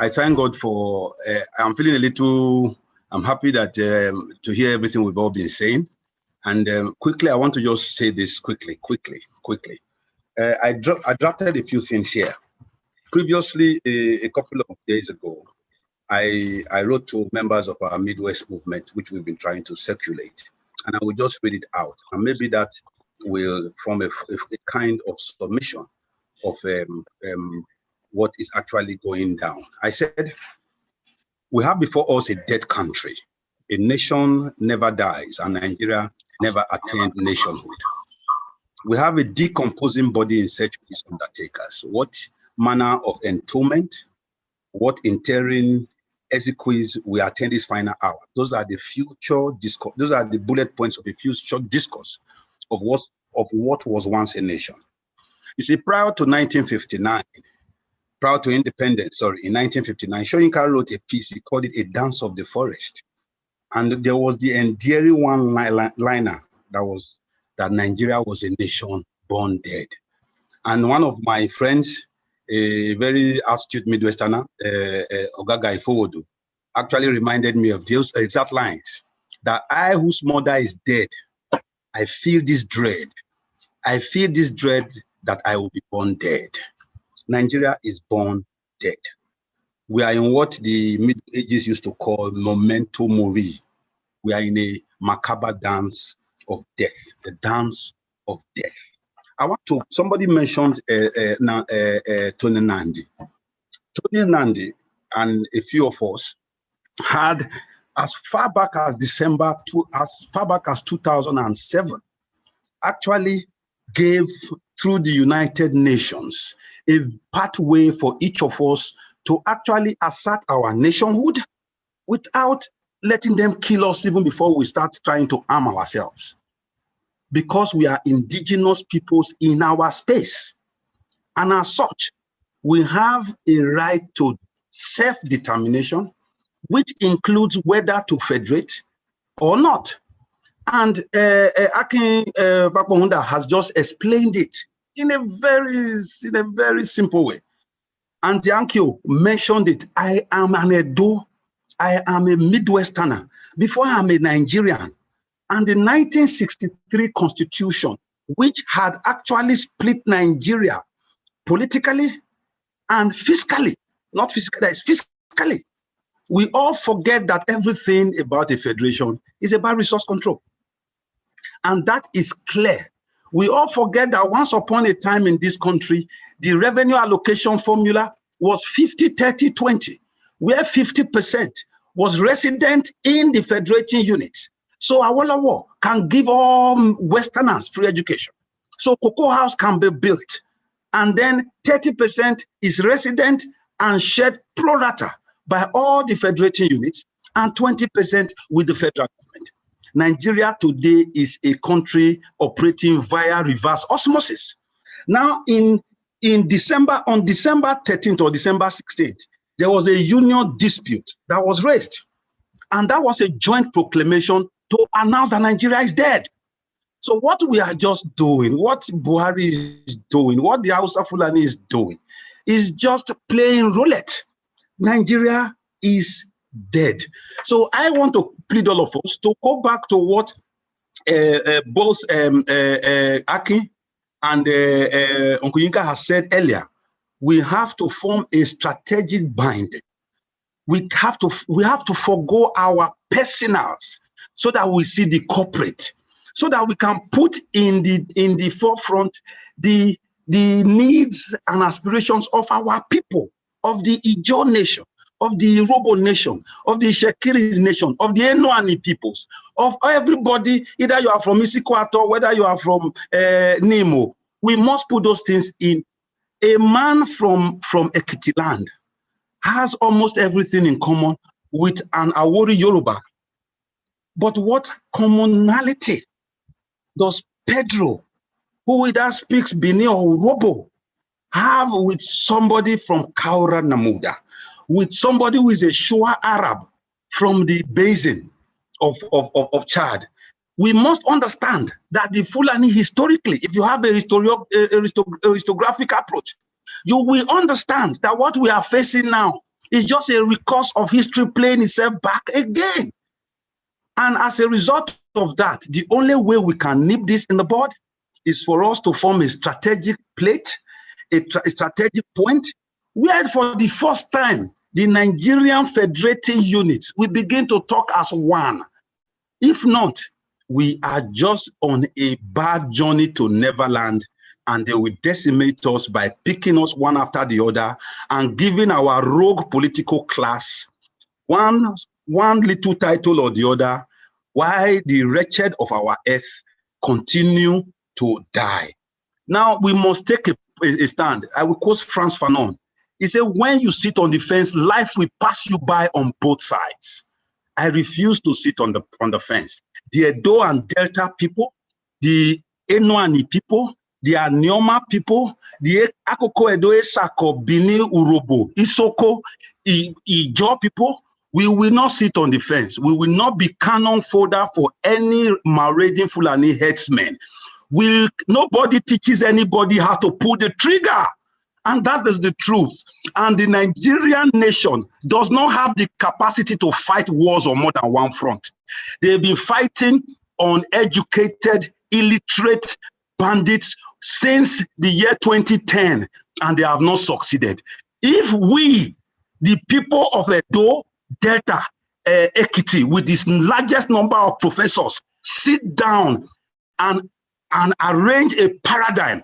I thank God for, I'm feeling a little, I'm happy that to hear everything we've all been saying. And quickly, I want to just say this quickly. I drafted a few things here. Previously, a couple of days ago, I wrote to members of our Midwest movement, which we've been trying to circulate. And I will just read it out. And maybe that will form a kind of submission of what is actually going down. I said, we have before us a dead country. A nation never dies, and Nigeria never attained nationhood. We have a decomposing body in search of its undertakers. What manner of entombment, what interring exequies we attend this final hour? Those are the future discourse. Those are the bullet points of a future discourse of what was once a nation. You see, prior to 1959, prior to independence, in 1959, Soyinka wrote a piece. He called it "A Dance of the Forest," and there was the endearing one-liner that Nigeria was a nation born dead. And one of my friends, a very astute Midwesterner, Ogaga Ifowodu, actually reminded me of those exact lines, that I whose mother is dead, I feel this dread. I feel this dread that I will be born dead. Nigeria is born dead. We are in what the Middle Ages used to call memento mori. We are in a macabre dance of death, the dance of death. Somebody mentioned Tony Nnadi. Tony Nnadi and a few of us had, as far back as 2007, actually gave through the United Nations a pathway for each of us to actually assert our nationhood without letting them kill us even before we start trying to arm ourselves. Because we are indigenous peoples in our space. And as such, we have a right to self-determination, which includes whether to federate or not. And Akin Vakbohunda has just explained it in a very simple way. And Yankio mentioned it. I am an Edo. I am a Midwesterner. Before I am a Nigerian. And the 1963 Constitution, which had actually split Nigeria politically and fiscally, not physically, that is fiscally. We all forget that everything about a federation is about resource control. And that is clear. We all forget that once upon a time in this country, the revenue allocation formula was 50-30-20, where 50% was resident in the federating units. So Awolowo can give all Westerners free education. So Cocoa House can be built. And then 30% is resident and shared pro rata by all the federating units and 20% with the federal government. Nigeria today is a country operating via reverse osmosis. Now on December 13th or December 16th, there was a union dispute that was raised. And that was a joint proclamation to announce that Nigeria is dead. So what we are just doing, what Buhari is doing, what the Hausa Fulani is doing, is just playing roulette. Nigeria is dead. So I want to plead all of us to go back to what both Aki and Uncle Yinka has said earlier. We have to form a strategic binding. We have to forgo our personals so that we see the corporate, so that we can put in the forefront the needs and aspirations of our people, of the Ijaw nation, of the Yoruba nation, of the Shekiri nation, of the Enoani peoples, of everybody, either you are from Isikwato, whether you are from Nemo. We must put those things in. A man from Ekiti land has almost everything in common with an Awori Yoruba. But what commonality does Pedro, who either speaks Bini or Robo, have with somebody from Kaura Namuda, with somebody who is a Shua Arab from the basin of Chad? We must understand that the Fulani historically, if you have a historiographic approach, you will understand that what we are facing now It's just a recourse of history playing itself back again. And as a result of that, the only way we can nip this in the bud is for us to form a strategic plate, a strategic point, where for the first time, the Nigerian federating units will begin to talk as one. If not, we are just on a bad journey to Neverland, and they will decimate us by picking us one after the other and giving our rogue political class one little title or the other, while the wretched of our earth continue to die. Now, we must take a stand. I will quote Frantz Fanon. He said, when you sit on the fence, life will pass you by on both sides. I refuse to sit on the fence. The Edo and Delta people, the Enoani people, the Anioma people, the Akoko Edo Esako, Bini Urobo, Isoko, Ijo people, we will not sit on the fence. We will not be cannon fodder for any marauding Fulani headsmen. Nobody teaches anybody how to pull the trigger. And that is the truth. And the Nigerian nation does not have the capacity to fight wars on more than one front. They've been fighting uneducated, illiterate bandits since the year 2010, and they have not succeeded. If we, the people of Edo, Delta, Ekiti, with this largest number of professors, sit down and arrange a paradigm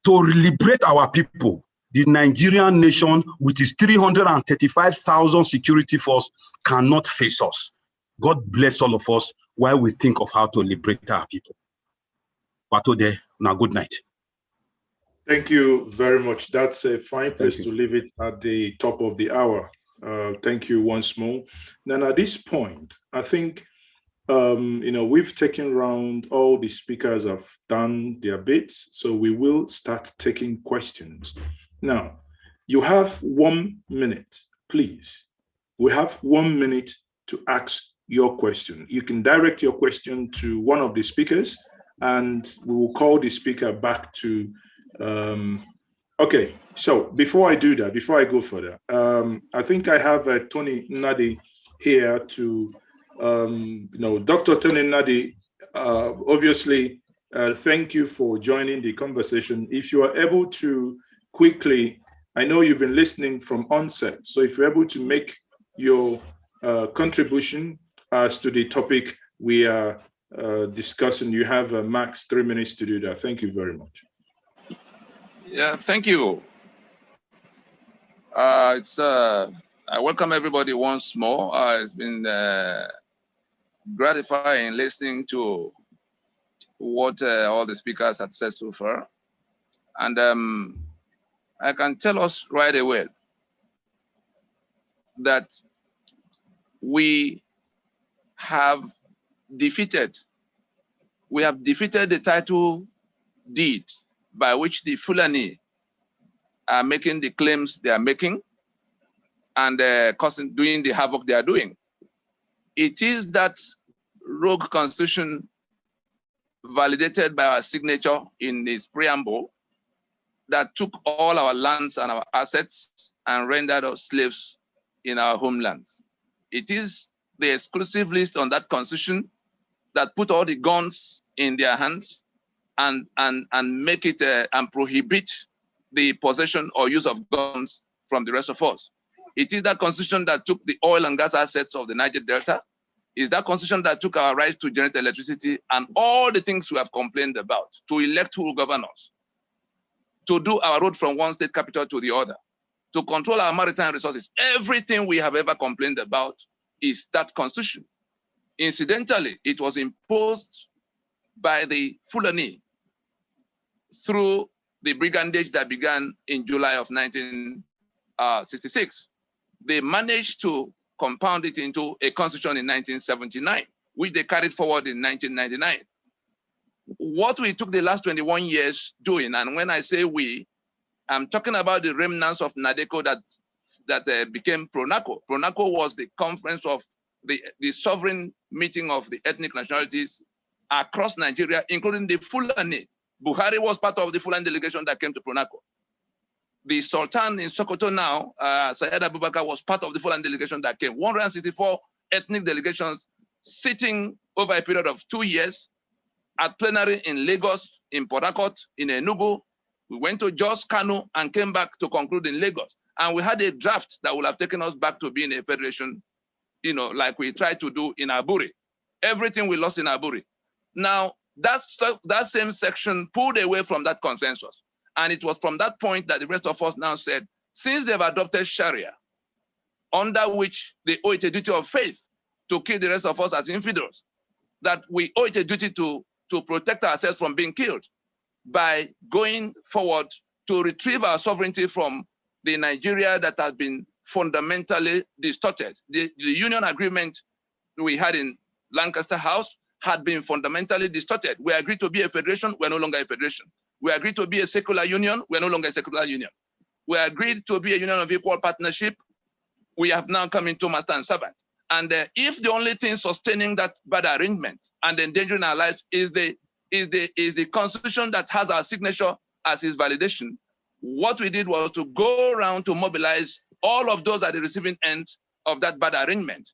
to liberate our people, the Nigerian nation, with its 335,000 security force, cannot face us. God bless all of us while we think of how to liberate our people. Patode, now good night. Thank you very much. That's a fine place to leave it at the top of the hour. Thank you once more. Now, at this point, I think we've taken round, all the speakers have done their bits, so we will start taking questions. Now, you have 1 minute, please. We have 1 minute to ask your question. You can direct your question to one of the speakers, and we will call the speaker back to, okay. So before I do that, before I go further, I think I have Tony Nnadi here to, Dr. Tony Nnadi, obviously, thank you for joining the conversation. If you are able to quickly, I know you've been listening from onset, so if you're able to make your contribution as to the topic we are discussing, you have max 3 minutes to do that. Thank you very much. Yeah, thank you. I welcome everybody once more. It's been gratifying listening to what all the speakers have said so far. And I can tell us right away that we have defeated the title deed by which the Fulani are making the claims they are making and doing the havoc they are doing. It is that rogue constitution validated by our signature in its preamble that took all our lands and our assets and rendered us slaves in our homelands. It is the exclusive list on that constitution that put all the guns in their hands and make it and prohibit the possession or use of guns from the rest of us. It is that constitution that took the oil and gas assets of the Niger Delta. It's that constitution that took our right to generate electricity and all the things we have complained about, to elect who will govern us, to do our road from one state capital to the other, to control our maritime resources. Everything we have ever complained about is that constitution. Incidentally, it was imposed by the Fulani through the brigandage that began in July of 1966. They managed to compound it into a constitution in 1979, which they carried forward in 1999. What we took the last 21 years doing, and when I say we, I'm talking about the remnants of NADECO that became PRONACO. PRONACO was the conference of the sovereign meeting of the ethnic nationalities across Nigeria, including the Fulani. Buhari was part of the Fulani delegation that came to PRONACO. The Sultan in Sokoto now, Syed Abubakar, was part of the Fulani delegation that came. 164 ethnic delegations sitting over a period of 2 years at plenary in Lagos, in Port Harcourt, in Enugu. We went to Jos, Kano, and came back to conclude in Lagos. And we had a draft that would have taken us back to being a federation, like we tried to do in Aburi. Everything we lost in Aburi. Now, that same section pulled away from that consensus. And it was from that point that the rest of us now said, since they've adopted Sharia, under which they owe it a duty of faith to kill the rest of us as infidels, that we owe it a duty to protect ourselves from being killed by going forward to retrieve our sovereignty from the Nigeria that has been fundamentally distorted. The union agreement we had in Lancaster House had been fundamentally distorted. We agreed to be a federation, we're no longer a federation. We agreed to be a secular union, we're no longer a secular union. We agreed to be a union of equal partnership, we have now come into master and servant. And if the only thing sustaining that bad arrangement and endangering our lives is the constitution that has our signature as its validation, what we did was to go around to mobilize all of those at the receiving end of that bad arrangement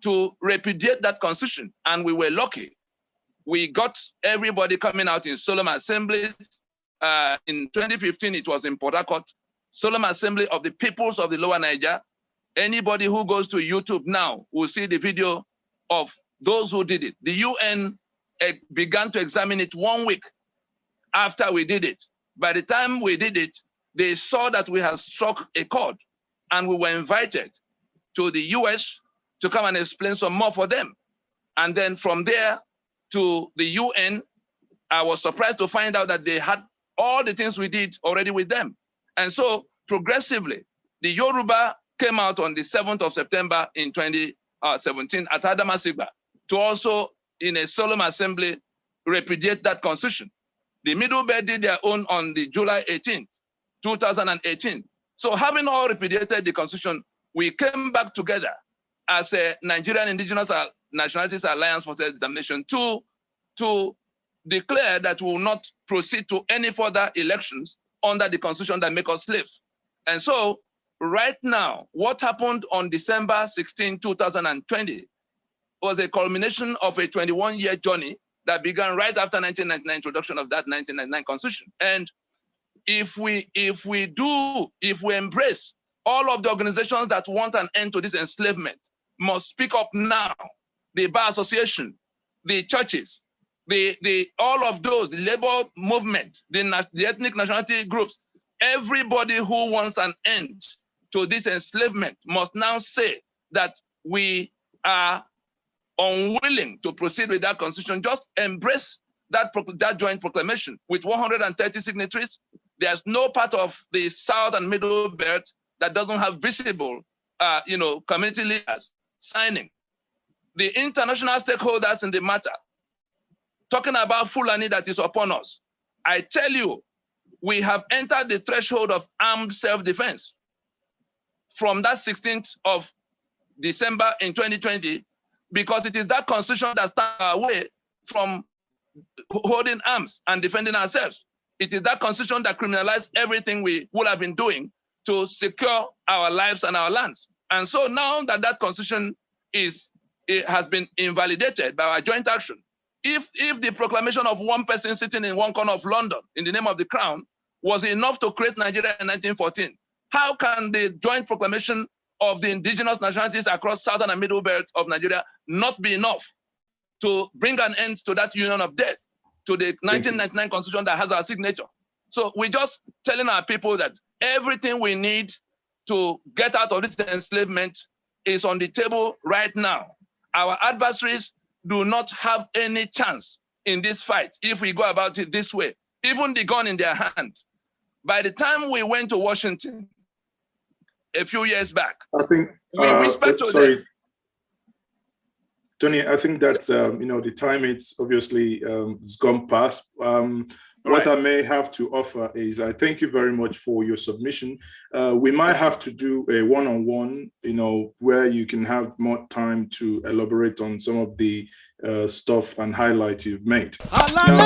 to repudiate that constitution. And we were lucky. We got everybody coming out in solemn assembly. In 2015, it was in Port Harcourt, solemn assembly of the peoples of the Lower Niger. Anybody who goes to YouTube now will see the video of those who did it. The UN began to examine it 1 week after we did it. By the time we did it, they saw that we had struck a chord, and we were invited to the US to come and explain some more for them. And then from there to the UN, I was surprised to find out that they had all the things we did already with them. And so progressively, the Yoruba came out on the 7th of September in 2017 at Adamasingba to also, in a solemn assembly, repudiate that constitution. The Middle Belt did their own on the July 18th, 2018. So having all repudiated the constitution, we came back together as a Nigerian Indigenous Nationalities Alliance for Self-Determination to declare that we will not proceed to any further elections under the constitution that make us slaves. And so right now, what happened on December 16, 2020 was a culmination of a 21-year journey that began right after 1999 introduction of that 1999 constitution. And if we embrace all of the organizations that want an end to this enslavement must speak up now. The Bar Association, the churches, all of those, the labor movement, the ethnic nationality groups, everybody who wants an end to this enslavement must now say that we are unwilling to proceed with that constitution. Just embrace that joint proclamation with 130 signatories. There's no part of the South and Middle Belt that doesn't have visible, community leaders signing. The international stakeholders in the matter, talking about Fulani that is upon us. I tell you, we have entered the threshold of armed self-defense. From that 16th of December in 2020, because it is that constitution that stands our way from holding arms and defending ourselves. It is that constitution that criminalized everything we would have been doing to secure our lives and our lands. And so now that that constitution has been invalidated by our joint action, if the proclamation of one person sitting in one corner of London in the name of the crown was enough to create Nigeria in 1914, how can the joint proclamation of the indigenous nationalities across southern and middle belts of Nigeria not be enough to bring an end to that union of death, to the 1999 constitution that has our signature? So we're just telling our people that everything we need to get out of this enslavement is on the table right now. Our adversaries do not have any chance in this fight if we go about it this way, even the gun in their hand. By the time we went to Washington a few years back, I think we whispered to them. Tony, I think that the time it's obviously it's gone past. What I may have to offer is I thank you very much for your submission. We might have to do a one-on-one, where you can have more time to elaborate on some of the stuff and highlights you've made. Now,